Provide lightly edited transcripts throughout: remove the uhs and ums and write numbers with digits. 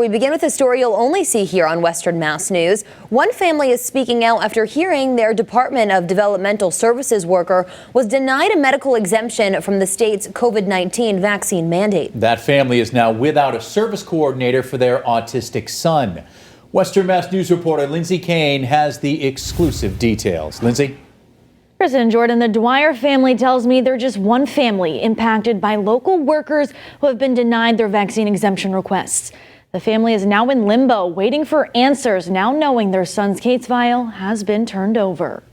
We begin with a story you'll only see here on Western Mass News. One family is speaking out after hearing their Department of Developmental Services worker was denied a medical exemption from the state's COVID-19 vaccine mandate. That family is now without a service coordinator for their autistic son. Western Mass News reporter Lindsay Kane has the exclusive details. Lindsay? President Jordan, the Dwyer family tells me they're just one family impacted by local workers who have been denied their vaccine exemption requests. The family is now in limbo, waiting for answers, now knowing their son's case file has been turned over.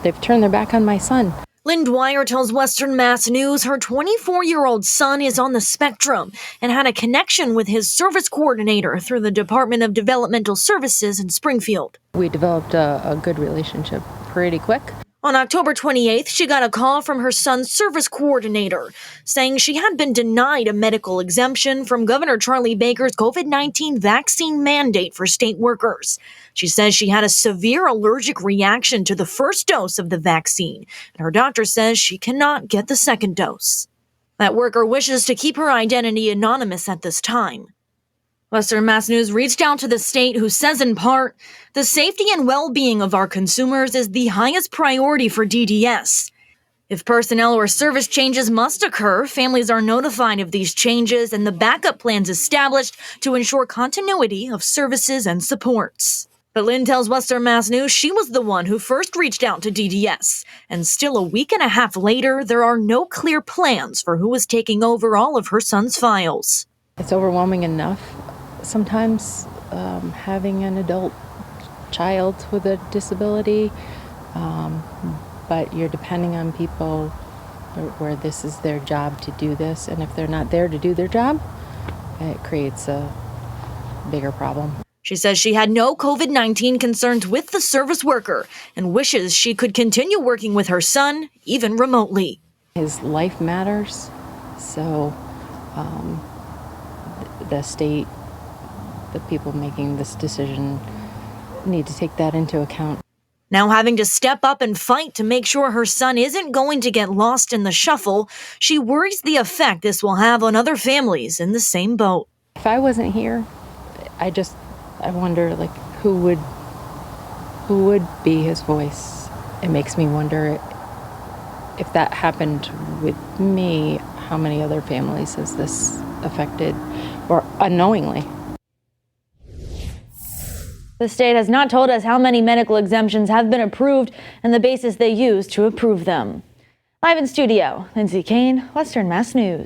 They've turned their back on my son. Lynn Dwyer tells Western Mass News her 24-year-old son is on the spectrum and had a connection with his service coordinator through the Department of Developmental Services in Springfield. We developed a good relationship pretty quick. On October 28th, she got a call from her son's service coordinator saying she had been denied a medical exemption from Governor Charlie Baker's COVID-19 vaccine mandate for state workers. She says she had a severe allergic reaction to the first dose of the vaccine, and her doctor says she cannot get the second dose. That worker wishes to keep her identity anonymous at this time. Western Mass News reached out to the state, who says in part, the safety and well-being of our consumers is the highest priority for DDS. If personnel or service changes must occur, families are notified of these changes and the backup plans established to ensure continuity of services and supports. But Lynn tells Western Mass News she was the one who first reached out to DDS. And still a week and a half later, there are no clear plans for who is taking over all of her son's files. It's overwhelming enough sometimes having an adult child with a disability, but you're depending on people where this is their job to do this, and if they're not there to do their job, it creates a bigger problem. She says she had no COVID-19 concerns with the service worker and wishes she could continue working with her son, even remotely. His life matters, so the state, the people making this decision need to take that into account. Now having to step up and fight to make sure her son isn't going to get lost in the shuffle, she worries the effect this will have on other families in the same boat. If I wasn't here, I wonder who would be his voice. It makes me wonder if that happened with me, how many other families has this affected, or unknowingly. The state has not told us how many medical exemptions have been approved and the basis they used to approve them. Live in studio, Lindsay Kane, Western Mass News.